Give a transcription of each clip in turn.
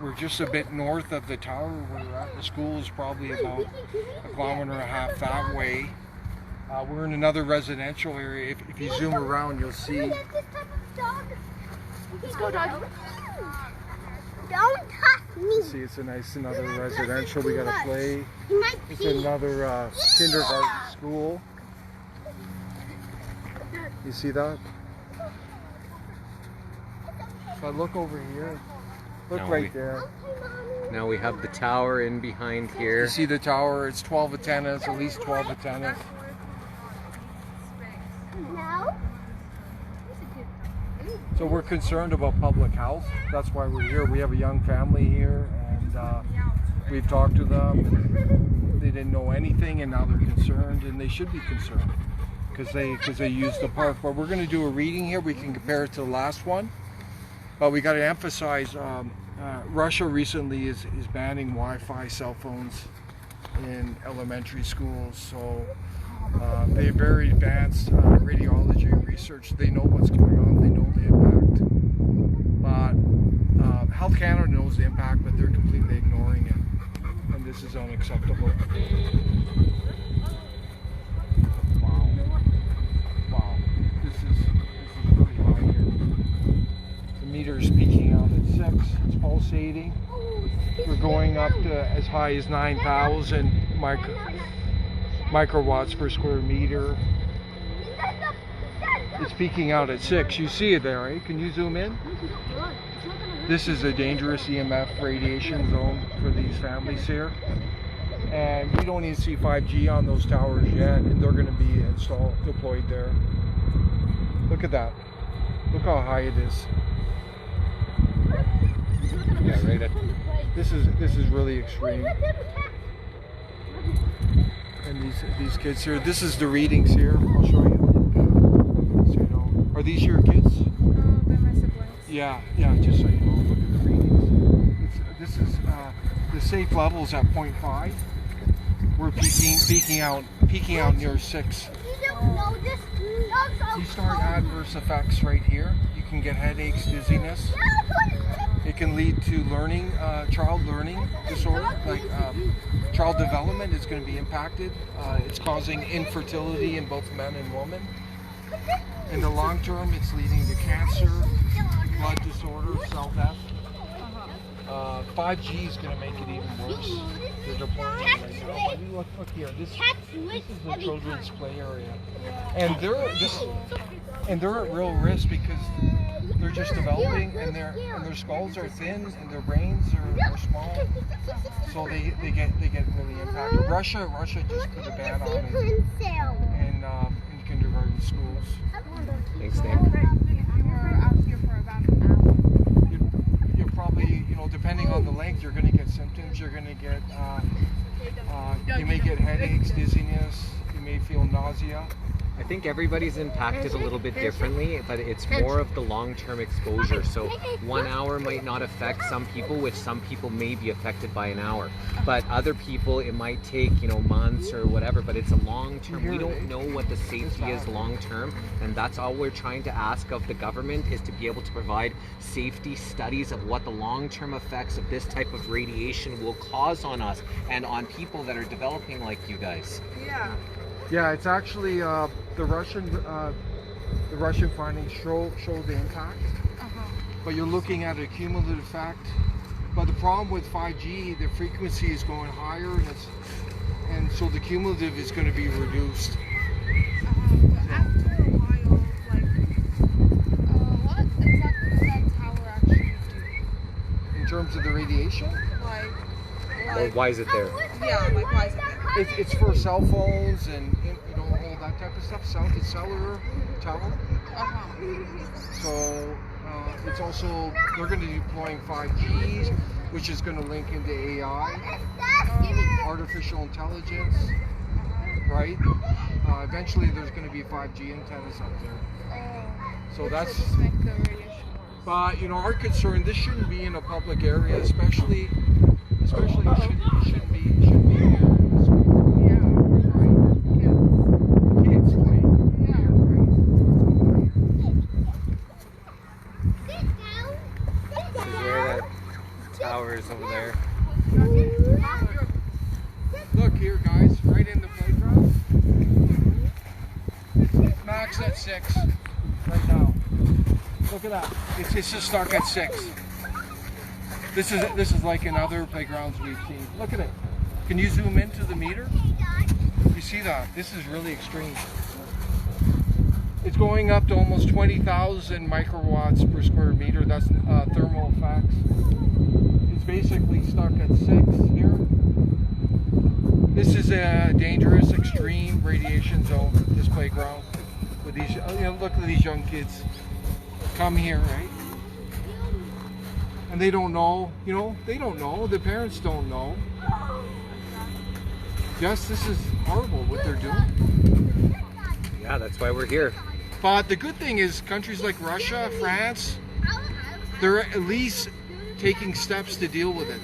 we're just a bit north of the tower where we're at. The school is probably about a kilometer and a half that way. We're in another residential area. If you zoom around, you'll see. Let's go, dog. Don't touch me. See, it's a nice another residential. We got a play. It's another kindergarten school. You see that? But look over here. Look right there. Now we have the tower in behind here. You see the tower? It's 12 antennas, at least 12 antennas. So we're concerned about public health. That's why we're here. We have a young family here, and we've talked to them. And they didn't know anything, and now they're concerned, and they should be concerned because they use the park. But we're going to do a reading here. We can compare it to the last one. But we got to emphasize, Russia recently is banning Wi-Fi cell phones in elementary schools. So they have very advanced radiology research. They know what's going on. They know the impact. But Health Canada knows the impact, but they're completely ignoring it. And this is unacceptable. Wow. This is really high here. The meter is peaking out at 6. It's pulsating. We're going up to as high as 9,000 microwatts per square meter. It's peaking out at 6. You see it there, right? Can you zoom in? This is a dangerous EMF radiation zone for these families here. And we don't even see 5G on those towers yet, and they're going to be deployed there. Look at that. Look how high it is. Yeah, right at This is really extreme. And these kids here, this is the readings here. I'll show you. So you know. Are these your kids? They're my siblings. Yeah, just so you know. Look at the readings. This is the safe levels at 0.5. We're peaking out near 6. You start adverse effects right here. You can get headaches, dizziness. It can lead to child learning disorder, like child development is going to be impacted. It's causing infertility in both men and women. In the long term, it's leading to cancer, blood disorder, cell death. 5G is going to make it even worse. They're deploying it right now. I mean, look here. This is the children's play area, and they're at real risk because they're just developing, and their skulls are thin, and their brains are small, so they get really impacted. Russia just put a ban on it in kindergarten schools. Thanks, Nick. We're out here for about an hour. You're probably, depending on the length, you're going to get symptoms. You're going to get, you may get headaches, dizziness. You may feel nausea. I think everybody's impacted a little bit differently, but it's more of the long-term exposure. So 1 hour might not affect some people, which some people may be affected by an hour. But other people, it might take, months or whatever, but it's a long-term. We don't know what the safety is long-term, and that's all we're trying to ask of the government, is to be able to provide safety studies of what the long-term effects of this type of radiation will cause on us and on people that are developing like you guys. Yeah. Yeah, it's actually the Russian findings show the impact, but you're looking at a cumulative effect. But the problem with 5G, the frequency is going higher, and so the cumulative is going to be reduced. After a while, what exactly does that tower actually do? In terms of the radiation, Or why is it there? Yeah, why is it there? it's for cell phones and all that type of stuff. It's cellular tower. So it's also, they're going to be deploying 5G, which is going to link into AI, artificial intelligence, right? Eventually there's going to be 5G antennas up there. So that's, just make the radiation worse. but our concern, this shouldn't be in a public area, especially it shouldn't be here in the school. Kids playing. This is where that towers over there. Look here, guys, right in the playground. It's max at 6 right now. Look at that. It's just stuck at 6. This is like in other playgrounds we've seen. Look at it. Can you zoom into the meter? You see that? This is really extreme. It's going up to almost 20,000 microwatts per square meter. That's thermal effects. It's basically stuck at 6 here. This is a dangerous, extreme radiation zone, this playground. With these, look at these young kids come here, right? And they don't know, they don't know. The parents don't know. Yes, this is horrible what they're doing. Yeah, that's why we're here. But the good thing is countries like Russia, France, they're at least taking steps to deal with it.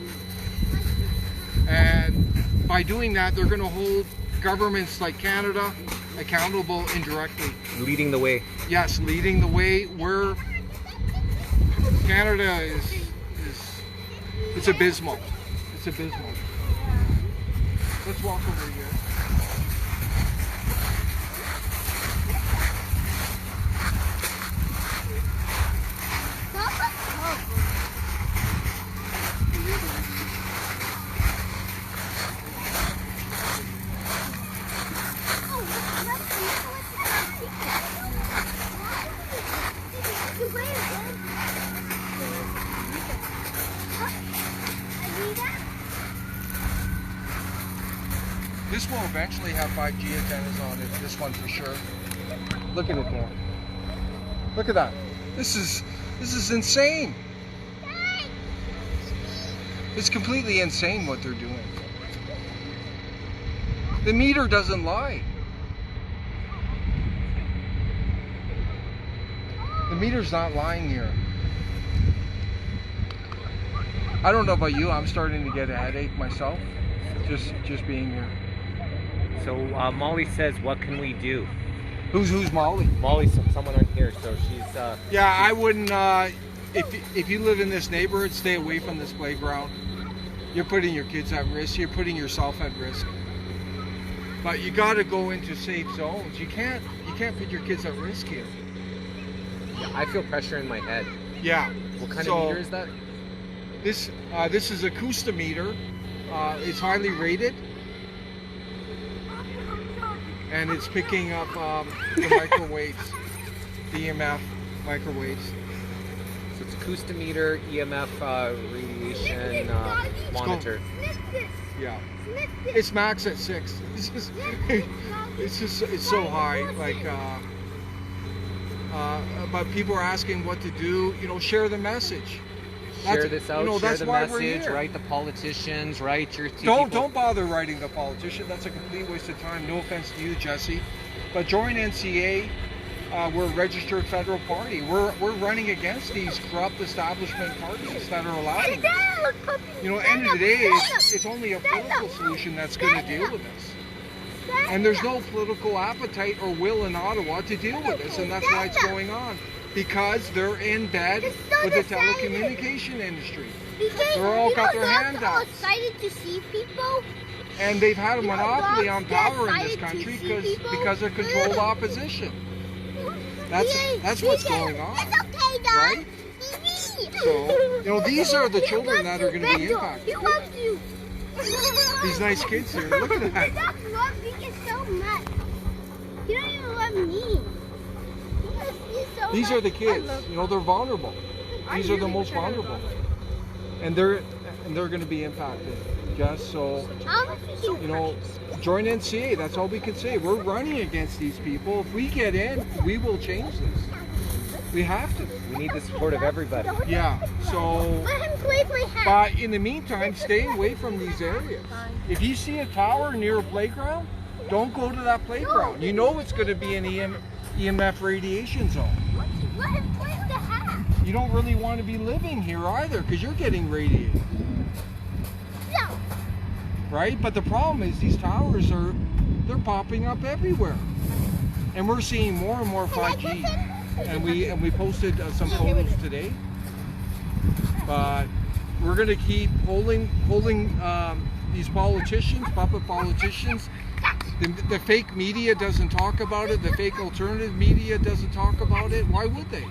And by doing that, they're going to hold governments like Canada accountable indirectly. Leading the way. Yes, leading the way. Where Canada is it's abysmal. It's abysmal. Let's walk over here. This will eventually have 5G antennas on it, this one for sure. Look at it there. Look at that. This is insane. It's completely insane what they're doing. The meter doesn't lie. The meter's not lying here. I don't know about you, I'm starting to get a headache myself, just being here. So Molly says, what can we do? Who's Molly? Molly's someone on here, so she's... Yeah, I wouldn't, if you live in this neighborhood, stay away from this playground. You're putting your kids at risk, you're putting yourself at risk. But you gotta go into safe zones. You can't put your kids at risk here. Yeah, I feel pressure in my head. Yeah. What kind of meter is that? This is a acoustimeter. It's highly rated. And it's picking up the microwaves, the EMF microwaves. So it's acoustimeter, EMF radiation monitor. Yeah, it's max at 6. It's so high. Like, but people are asking what to do. Share the message. Share this out. Share That's the why we're message. here. Write the politicians. Write your. Don't bother writing the politician. That's a complete waste of time. No offense to you, Jesse, but join NCA. We're a registered federal party. We're running against these corrupt establishment parties that are allowing this. End of the day, it's only a political solution that's going to deal with this. And there's no political appetite or will in Ottawa to deal with this, and that's why it's going on. Because they're in bed with the telecommunication industry. They're all got their hand out. Excited to see people. And they've had a monopoly on power in this country because of controlled opposition. That's what's going on. It's okay, Dad. Right? So, these are the children that are going to be impacted. He loves you. These nice kids here. Look at that. He doesn't love me so much. He don't even love me. These are the kids. They're vulnerable. These are the most vulnerable. And they're going to be impacted. Just so, join NCA. That's all we can say. We're running against these people. If we get in, we will change this. We have to. We need the support of everybody. Yeah. So, Let him wave my hand. but in the meantime, stay away from these areas. If you see a tower near a playground, don't go to that playground. You know it's going to be an EMF radiation zone. Let him wave the hat. You don't really want to be living here either because you're getting radiated. No. Right? But the problem is these towers they're popping up everywhere. And we're seeing more and more 5G. And we posted some photos today. But we're going to keep holding these politicians, puppet politicians. The fake media doesn't talk about it. The fake alternative media doesn't talk about it. Why would they?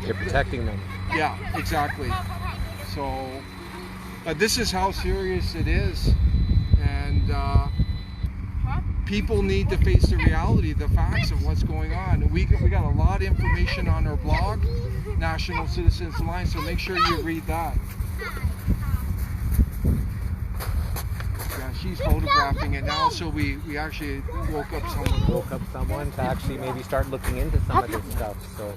You're protecting them. Yeah, exactly. So, this is how serious it is, and people need to face the reality, the facts of what's going on. We got a lot of information on our blog, National Citizens Alliance, so make sure you read that. Yeah, she's photographing it now, so we actually woke up someone. To actually maybe start looking into some of this stuff. So.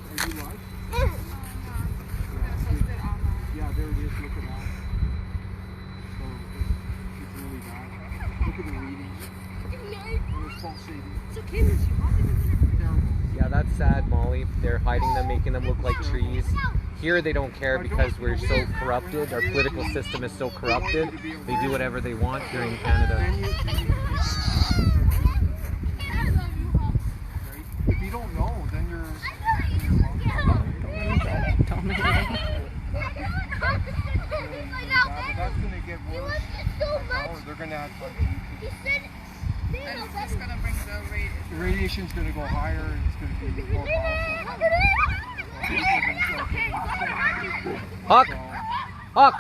Yeah, there it is. Look at that. So it's really bad. Look at the readings. And it's pulsating. Terrible. Yeah, that's sad, Molly. They're hiding them, making them look like trees. Here they don't care because we're so corrupted. Our political system is so corrupted. They do whatever they want here in Canada. If you don't know, then you're that's going to get worse. They're going to add And it's just gonna bring the rate. the radiation's going to go higher and it's going to be more powerful. Huck!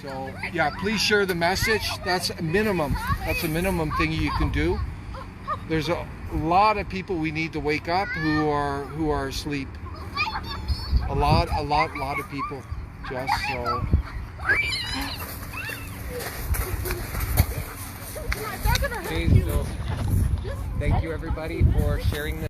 So yeah, please share the message. That's a minimum. That's a minimum thing you can do. There's a lot of people we need to wake up who are asleep. A lot of people. Just so. Okay, so thank you everybody for sharing this.